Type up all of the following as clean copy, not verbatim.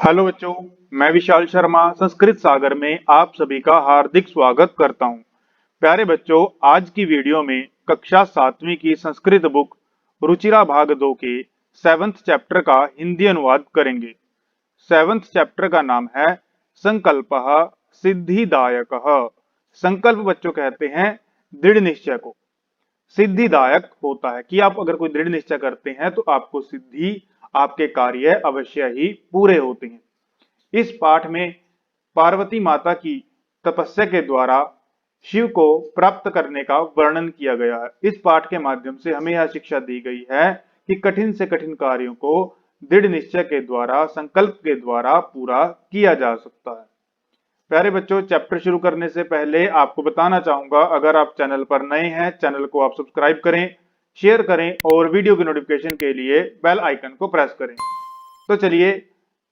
Hello बच्चों, मैं विशाल शर्मा संस्कृत सागर में आप सभी का हार्दिक स्वागत करता हूं। प्यारे बच्चों, आज की वीडियो में कक्षा 7वीं की संस्कृत बुक रुचिरा भाग 2 के 7th चैप्टर का हिंदी अनुवाद करेंगे। 7th चैप्टर का नाम है संकल्पः सिद्धिदायकः। संकल्प बच्चों कहते हैं दृढ़ निश्चय को। सिद्धिदायक होता है कि आप अगर कोई दृढ़ निश्चय करते हैं तो आपको सिद्धि, आपके कार्य अवश्य ही पूरे होते हैं। इस पाठ में पार्वती माता की तपस्या के द्वारा शिव को प्राप्त करने का वर्णन किया गया है। इस पाठ के माध्यम से हमें यह शिक्षा दी गई है कि कठिन से कठिन कार्यों को दृढ़ निश्चय के द्वारा, संकल्प के द्वारा पूरा किया जा सकता है। प्यारे बच्चों, चैप्टर शुरू करने से पहले आपको बताना चाहूंगा, अगर आप चैनल पर नए हैं, चैनल को आप सब्सक्राइब करें, शेयर करें और वीडियो की नोटिफिकेशन के लिए बेल आइकन को प्रेस करें। तो चलिए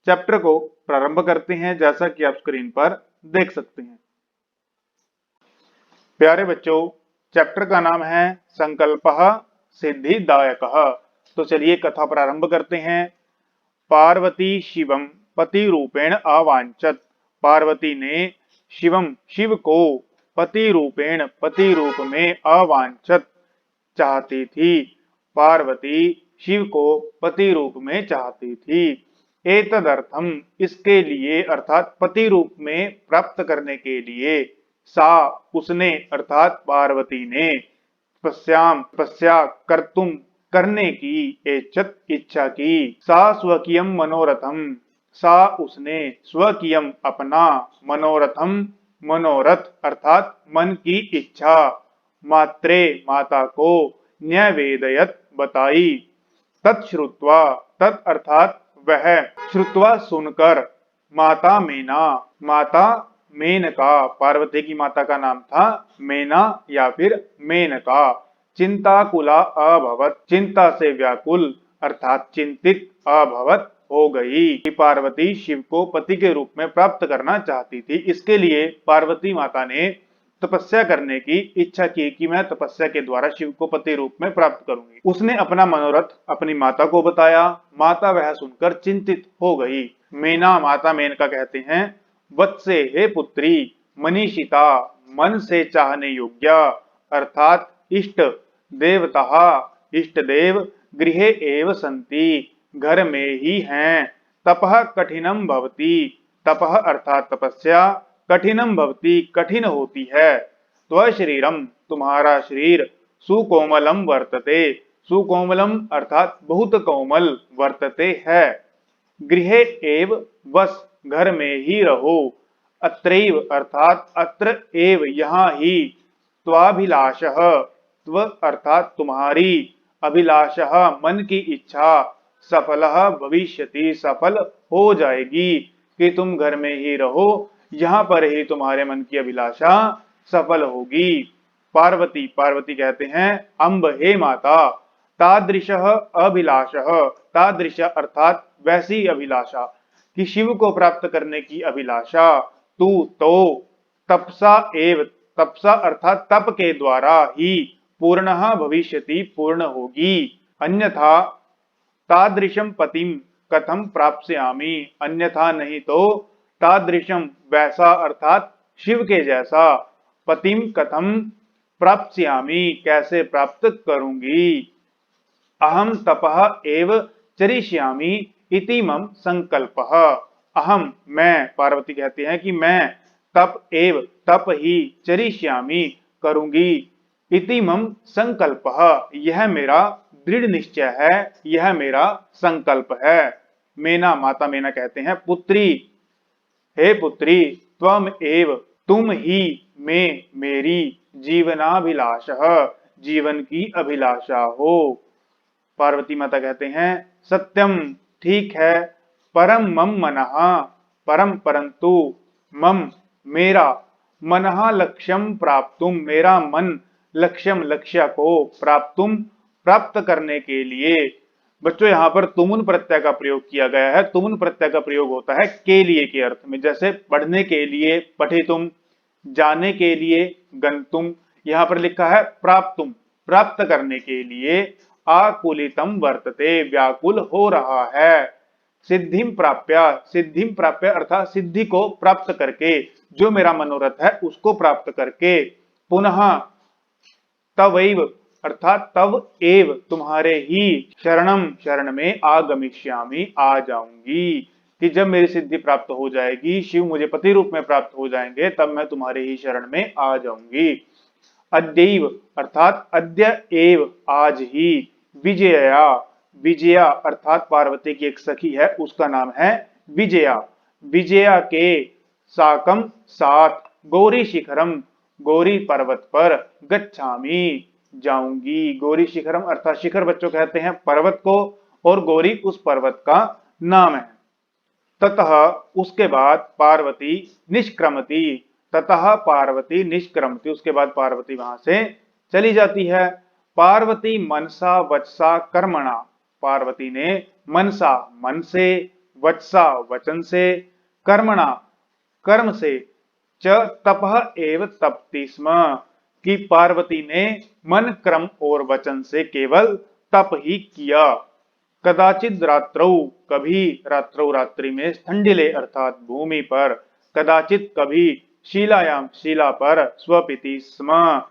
चैप्टर को प्रारंभ करते हैं, जैसा कि आप स्क्रीन पर देख सकते हैं। प्यारे बच्चों, चैप्टर का नाम है संकल्पः सिद्धिदायकः। तो चलिए कथा प्रारंभ करते हैं। पार्वती शिवम पति रूपेण अवांछत। पार्वती ने शिव को पति रूपेण, पति रूप में अवांछत चाहती थी। पार्वती शिव को पति रूप में चाहती थी। एतदर्थम, इसके लिए अर्थात पति रूप में प्राप्त करने के लिए, सा उसने अर्थात पार्वती ने, तपस्या कर्तुम करने की, एचत इच्छा की। सा स्वकीयम मनोरथम, सा उसने, स्वकीयम अपना, मनोरथम मनोरथ अर्थात मन की इच्छा, मात्रे माता को, न्यवेदयत बताई। तत्श्रुत्वा, तत् अर्थात वह, श्रुत्वा सुनकर, माता मेना, माता मेनका, पार्वती की माता का नाम था मेना या फिर मेनका, चिंताकुला अभवत, चिंता से व्याकुल अर्थात चिंतित, अभवत हो गई। पार्वती शिव को पति के रूप में प्राप्त करना चाहती थी। इसके लिए पार्वती माता ने तपस्या करने की इच्छा की कि मैं तपस्या के द्वारा शिव को पति रूप में प्राप्त करूंगी। उसने अपना मनोरथ अपनी माता को बताया। माता वह सुनकर चिंतित हो गई। मेना, माता मेनका कहते हैं, वत्से हे पुत्री, मनीषिता मन से चाहने योग्य अर्थात इष्ट, देवता इष्ट देव, गृहे एव संति घर में ही हैं। तपः कठिनम भवति, तपः अर्थात तपस्या, कठिनम भवति कठिन होती है। त्व शरीरम तुम्हारा शरीर, सुकोमलम वर्तते, सुकोमलम अर्थात बहुत कोमल, वर्तते है। गृहे एव बस घर में ही रहो। अत्रैव अर्थात अत्र एव यहाँ ही। त्वाभिलाषः, त्व अर्थात तुम्हारी, अभिलाषः मन की इच्छा, सफलः भविष्यति सफल हो जाएगी, कि तुम घर में ही रहो, यहाँ पर ही तुम्हारे मन की अभिलाषा सफल होगी। पार्वती, पार्वती कहते हैं, अम्ब हे माता, तादृशः अभिलाषः, तादृश अर्थात वैसी अभिलाषा, कि शिव को प्राप्त करने की अभिलाषा, तू तो, तपसा एव, तपसा अर्थात तप के द्वारा ही, पूर्णः भविष्यति पूर्ण होगी। अन्यथा तादृशम पतिम कथम प्राप्स्यामि, अन्यथा नहीं तो तादृशम वैसा अर्थात शिव के जैसा, पतिम कथम प्राप्स्यामि कैसे प्राप्त करूंगी। अहम तपः एव चरिष्यामि इति मम संकल्पः। अहम मैं, पार्वती कहती हैं कि मैं, तप एव तप ही, चरिष्यामि करूंगी, इति मम संकल्पः यह मेरा दृढ़ निश्चय है, यह मेरा संकल्प है। मेना, माता मेना कहते हैं, पुत्री हे पुत्री, त्वम एव तुम ही, में मेरी, जीवनाभिलाषः जीवन की अभिलाषा हो। पार्वती माता कहते हैं, सत्यम ठीक है, परम मम मनः, परम परंतु, मम मेरा, मनः लक्ष्यम प्राप्तुम मेरा मन, लक्ष्यम लक्ष्य को, प्राप्तुम प्राप्त करने के लिए। बच्चों यहाँ पर तुमुन प्रत्यय का प्रयोग किया गया है। तुमुन प्रत्यय का प्रयोग होता है के लिए के अर्थ में, जैसे पढ़ने के लिए पठितुम, जाने के लिए गंतुम। यहाँ पर लिखा है प्राप्तुम, प्राप्त करने के लिए। आकुलितम वर्तते व्याकुल हो रहा है। सिद्धिम प्राप्य, सिद्धिम प्राप्य अर्थात सिद्धि को प्राप्त करके, जो मेरा मनोरथ है उसको प्राप्त करके, पुनः तवैव अर्थात तव एव तुम्हारे ही शरणम शरण में आगमिष्यामि आ जाऊंगी, कि जब मेरी सिद्धि प्राप्त हो जाएगी, शिव मुझे पति रूप में प्राप्त हो जाएंगे, तब मैं तुम्हारे ही शरण में आ जाऊंगी। अद्यैव अर्थात अद्य एव आज ही, विजया, विजया अर्थात पार्वती की एक सखी है उसका नाम है विजया, विजया के साकम साथ गौरी शिखरम गौरी पर्वत पर गच्छामी जाऊंगी। गौरी शिखरम अर्थात शिखर बच्चों कहते हैं पर्वत को, और गौरी उस पर्वत का नाम है। ततः उसके बाद पार्वती निष्क्रमती, ततः पार्वती निष्क्रमती उसके बाद पार्वती वहां से चली जाती है। पार्वती मनसा वचसा कर्मणा, पार्वती ने मनसा मन से, वचसा वचन से, कर्मणा कर्म से, च तपह एव तपति स्म, कि पार्वती ने मन क्रम और वचन से केवल तप ही किया। कदाचित रात्रौ, कभी रात्रौ रात्रि में स्थंडिले अर्थात भूमि पर, कदाचित कभी शिलायाम शिला पर, स्वपिति स्म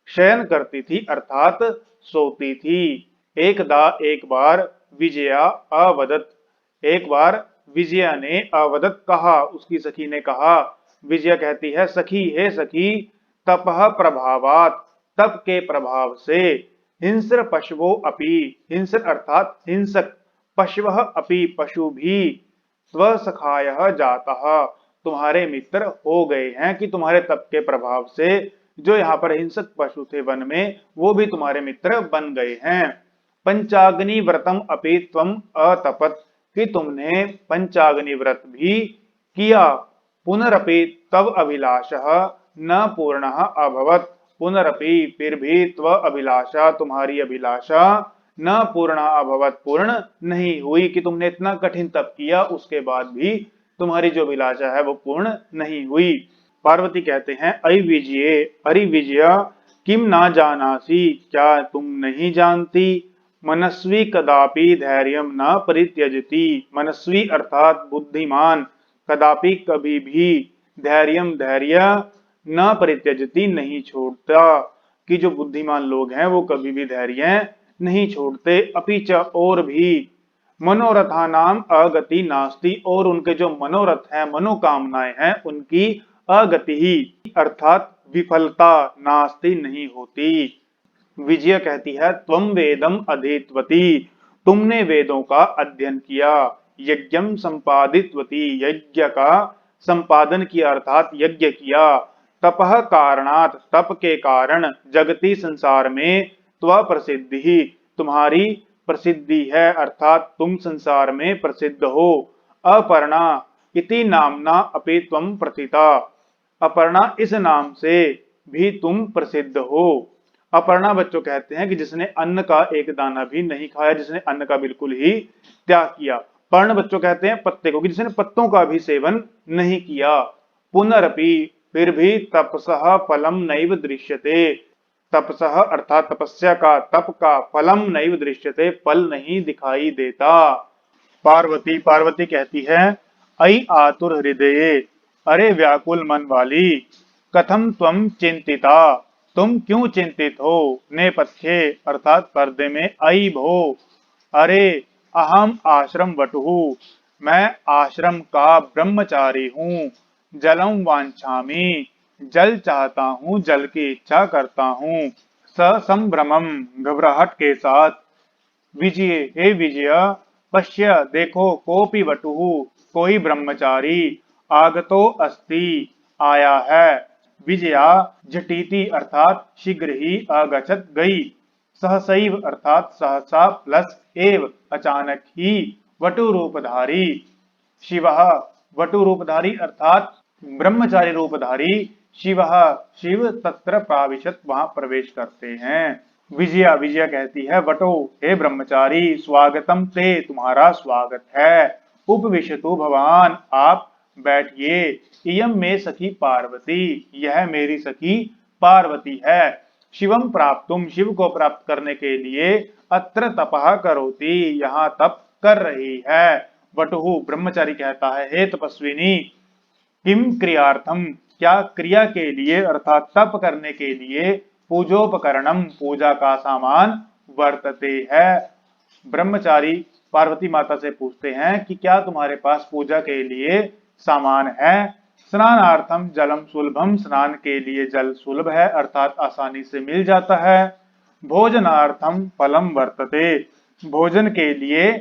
शयन करती थी अर्थात सोती थी। एकदा एक बार विजया अवदत, एक बार विजया ने अवदत कहा, उसकी सखी ने कहा। विजया कहती है सखी हे सखी, तपह प्रभावात तप के प्रभाव से, हिंस्र पशवो अपि, हिंस्र अर्थात हिंसक, पशव अपि पशु भी, स्वसखाय जातः तुम्हारे मित्र हो गए हैं, कि तुम्हारे तप के प्रभाव से जो यहाँ पर हिंसक पशु थे वन में वो भी तुम्हारे मित्र बन गए हैं। पंचाग्नि व्रतम अपि त्वम अतपत, कि तुमने पंचाग्नि व्रत भी किया। पुनरपि तव अभिलाषः न पूर्णः अभवत, पुनरपि फिर भी त्व अभिलाषा तुम्हारी अभिलाषा न पूर्ण अभवत पूर्ण नहीं हुई, कि तुमने इतना कठिन तप किया उसके बाद भी तुम्हारी जो अभिलाषा है वो पूर्ण नहीं हुई। पार्वती कहते हैं अय विजये, अरे विजया, किम ना जानासी, क्या तुम नहीं जानती, मनस्वी कदापि धैर्यम न परित्यजति, मनस्वी अर्थात बुद्धिमान, कदापि कभी भी, धैर्यम धैर्य, न परित्यजति नहीं छोड़ता, कि जो बुद्धिमान लोग हैं वो कभी भी धैर्य नहीं छोड़ते। अपिच और भी, मनोरथा नाम अगति नास्ति, और उनके जो मनोरथ हैं मनोकामनाएं हैं उनकी अगति ही अर्थात विफलता नास्ति नहीं होती। विजय कहती है त्वम वेदम अधीतवती, तुमने वेदों का अध्ययन किया। यज्ञम संपादितवती, यज्ञ का संपादन किया अर्थात यज्ञ किया। तपह कारणात, तप के कारण, जगती संसार में, त्व प्रसिद्धि तुम्हारी प्रसिद्धि है अर्थात तुम संसार में प्रसिद्ध हो। अपर्णा इति नामना अपि त्वम प्रथिता, अपर्णा इस नाम से भी तुम प्रसिद्ध हो। अपर्णा बच्चों कहते हैं कि जिसने अन्न का एक दाना भी नहीं खाया, जिसने अन्न का बिल्कुल ही त्याग किया। पर्ण बच्चों कहते हैं पत्ते को, कि जिसने पत्तों का भी सेवन नहीं किया। पुनरपि फिर भी तपसः फलम नैव दृश्यते, तपसः अर्थात तपस्या का, तप का, फलम नैव दृश्यते फल नहीं दिखाई देता। पार्वती, पार्वती कहती है अयि आतुर हृदये, अरे व्याकुल मन वाली, कथम त्वम चिंतिता, तुम क्यों चिंतित हो। नेपथ्ये अर्थात पर्दे में, अयि भो, अरे अहम आश्रम वटुहु, मैं आश्रम का ब्रह्मचारी हूँ। जलम वांछामि, जल चाहता हूँ, जल की इच्छा करता हूँ। संभ्रमम घबराहट के साथ। विजय हे विजय, पश्य देखो, कोपि वटुहु कोई ब्रह्मचारी, आगतो अस्ति आया है। विजया झटीति अर्थात शीघ्र ही, अगछत गई, सहसैव अर्थात सहसा प्लस एव अचानक ही, वटु रूपधारी शिव, वटु रूपधारी अर्थात ब्रह्मचारी रूपधारी शिव, शिव तत्र प्राविशत वहां प्रवेश करते हैं। विजया, विजया कहती है वटो हे ब्रह्मचारी, स्वागतम ते तुम्हारा स्वागत है। उपविशतु भवान आप बैठिए। इयम में सखी पार्वती, यह मेरी सखी पार्वती है। शिवम प्राप्तुम, शिव को प्राप्त करने के लिए, अत्र तपः करोति यहाँ तप कर रही है। वटुहु ब्रह्मचारी कहता है, हे तपस्विनी किम क्रियार्थम, क्या क्रिया के लिए अर्थात तप करने के लिए पूजोपकरणम पूजा का सामान वर्तते है। ब्रह्मचारी पार्वती माता से पूछते हैं कि क्या तुम्हारे पास पूजा के लिए सामान है। स्नानार्थम जलम सुलभम, स्नान के लिए जल सुलभ है अर्थात आसानी से मिल जाता है। भोजनार्थम फलम वर्तते, भोजन के लिए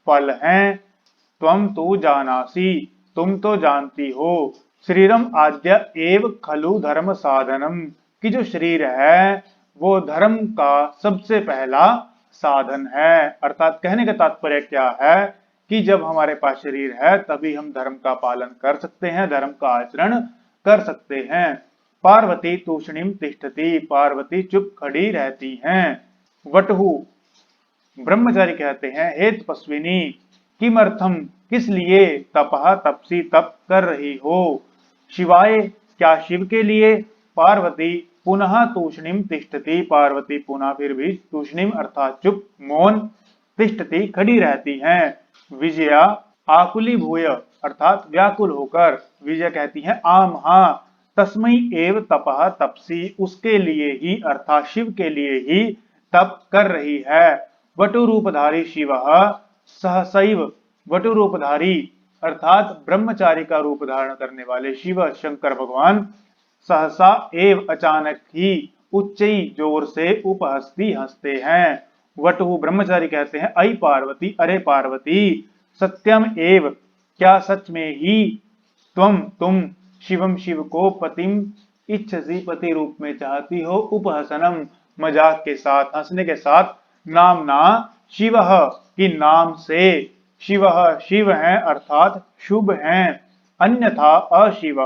फल हैं। त्वम तु जानासि, तुम तो जानती हो। शरीरम आद्य एव खलु धर्म साधनम, कि जो शरीर है वो धर्म का सबसे पहला साधन है। अर्थात कहने का तात्पर्य क्या है कि जब हमारे पास शरीर है तभी हम धर्म का पालन कर सकते हैं, धर्म का आचरण कर सकते हैं। पार्वती तूष्णीम तिष्ठति, पार्वती चुप खड़ी रहती हैं। वटहु ब्रह्मचारी कहते हैं, हे तपस्विनी किमर्थम, किस लिए तपह तपसी तप कर रही हो। शिवाय, क्या शिव के लिए। पार्वती पुनः तूष्णीम तिष्ठति, पार्वती पुनः फिर भी तूष्णीम अर्थात चुप मौन, तिष्ठति खड़ी रहती हैं। विजया आकुली भूय अर्थात व्याकुल होकर, विजय कहती है आम हाँ, तस्मै एव तपह तपसी, उसके लिए ही अर्थात शिव के लिए ही तप कर रही है। वटु रूपधारी शिव सहसैव, वटु रूपधारी अर्थात ब्रह्मचारी का रूप धारण करने वाले शिव शंकर भगवान सहसा एव अचानक ही उच्च जोर से उपहस्ती हंसते हैं। वटु ब्रह्मचारी कहते हैं, अई पार्वती, अरे पार्वती सत्यम एव, क्या सच में ही तुम शिवम शिव को पतिम इच्छसी, पति रूप में चाहती हो। उपहसनम मजाक के साथ, हंसने के साथ। नामना शिव की नाम से, शिव शिव हैं अर्थात शुभ हैं। अन्यथा अशिव,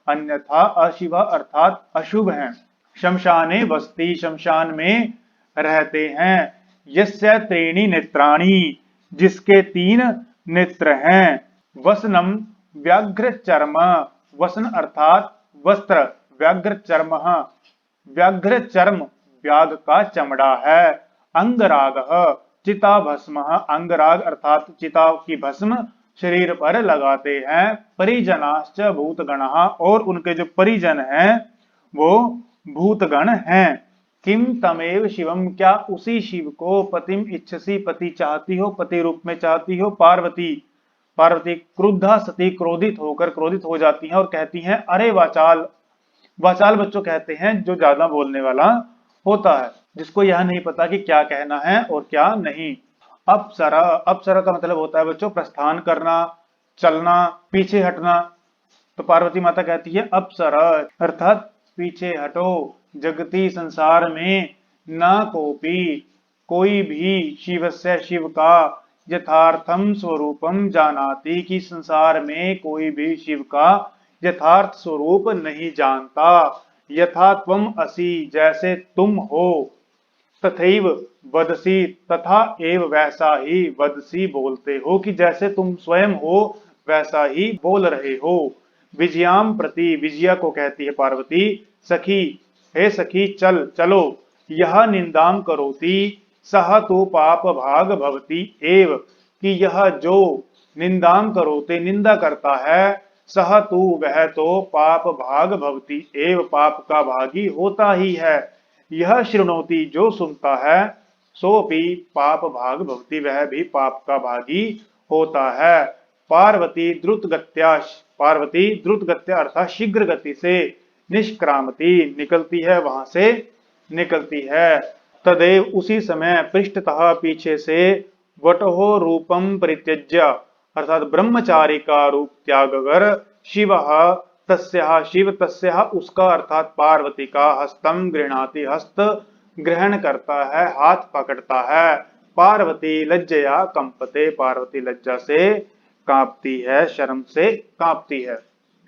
अन्यथा अशिव अर्थात अशुभ हैं। शमशाने बस्ती, शमशान में रहते हैं। यस्य त्रीणि नेत्राणि, जिसके 3 नेत्र हैं। वसनम व्याघ्र चर्म, वसन अर्थात वस्त्र, व्याघ्र चर्म, व्याघ्र चर्म व्याघ का चमड़ा है। अंगराग चिता भस्म, अंगराग अर्थात चिता की भस्म शरीर पर लगाते हैं। परिजनाश्च भूतगण, और उनके जो परिजन हैं वो भूतगण हैं। किम तमेव शिवम, क्या उसी शिव को पतिम इच्छसी, पति चाहती हो, पति रूप में चाहती हो। पार्वती, पार्वती क्रुद्धा सती, क्रोधित होकर क्रोधित हो जाती हैं और कहती हैं, अरे वाचाल, वाचाल बच्चों कहते हैं जो ज्यादा बोलने वाला होता है, जिसको यह नहीं पता कि क्या कहना है और क्या नहीं। अपसरा, अपसरा का मतलब होता है बच्चों प्रस्थान करना, चलना, पीछे हटना। तो पार्वती माता कहती है अपसरा अर्थात पीछे हटो। जगती, संसार में न कोपी, कोई भी शिवस्य, शिव का यथार्थम स्वरूपम जानाति, कि संसार में कोई भी शिव का यथार्थ स्वरूप नहीं जानता। यथा त्वम असि, जैसे तुम हो। तथैव वदसी, तथा एव वैसा ही, वदसी बोलते हो, कि जैसे तुम स्वयं हो वैसा ही बोल रहे हो। विजयाम प्रति, विजया को कहती है पार्वती, सखी, हे सखी चल, चलो। यह निंदाम करोति सह तो पाप भाग भवती एव, कि यह जो निंदाम करोते निंदा करता है, सह तू वह तो पाप भाग भवती एव, पाप का भागी होता ही है। यह श्रृणोति जो सुनता है, सोपि पाप भाग भवती, वह भी पाप का भागी होता है। पार्वती द्रुत गत्या, पार्वती द्रुत गत्या अर्थात शीघ्र गति से, निष्क्रामती निकलती है, वहां से निकलती है। तदेव उसी समय पृष्ठतः पीछे से, वटहो रूपम परित्यज्य अर्थात ब्रह्मचारी का रूप त्याग कर, शिव तस्या, शिव तस्या उसका अर्थात पार्वती का, हस्तम गृहणाति हस्त ग्रहण करता है, हाथ पकड़ता है। पार्वती लज्जया कंपते, पार्वती लज्जा से कांपती है, शर्म से कांपती है।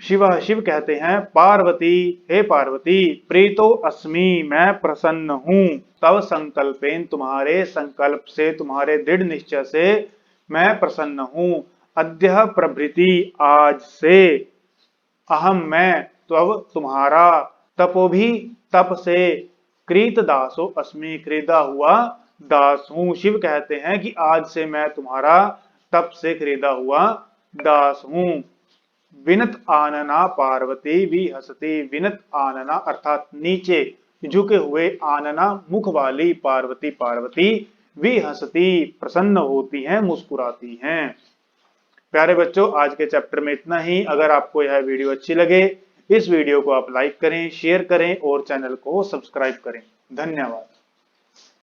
शिव, शिव कहते हैं, पार्वती हे पार्वती प्रीतो अस्मि, मैं प्रसन्न हूं। तव संकल्पेन, तुम्हारे संकल्प से, तुम्हारे दृढ़ निश्चय से मैं प्रसन्न हूं। अद्य प्रभृति, आज से। अहम मैं, त्वं तुम्हारा। तपोभी, तप से। कृत दासो अस्मि, खरीदा हुआ दास हूं। शिव कहते हैं कि आज से मैं तुम्हारा तप से खरीदा हुआ दास हूं। विनत आनना पार्वती भी हंसती। विनत आनना अर्थात नीचे झुके हुए, आनना मुख वाली पार्वती, पार्वती भी हंसती प्रसन्न होती हैं, मुस्कुराती हैं। प्यारे बच्चों, आज के चैप्टर में इतना ही। अगर आपको यह वीडियो अच्छी लगे, इस वीडियो को आप लाइक करें, शेयर करें और चैनल को सब्सक्राइब करें। धन्यवाद।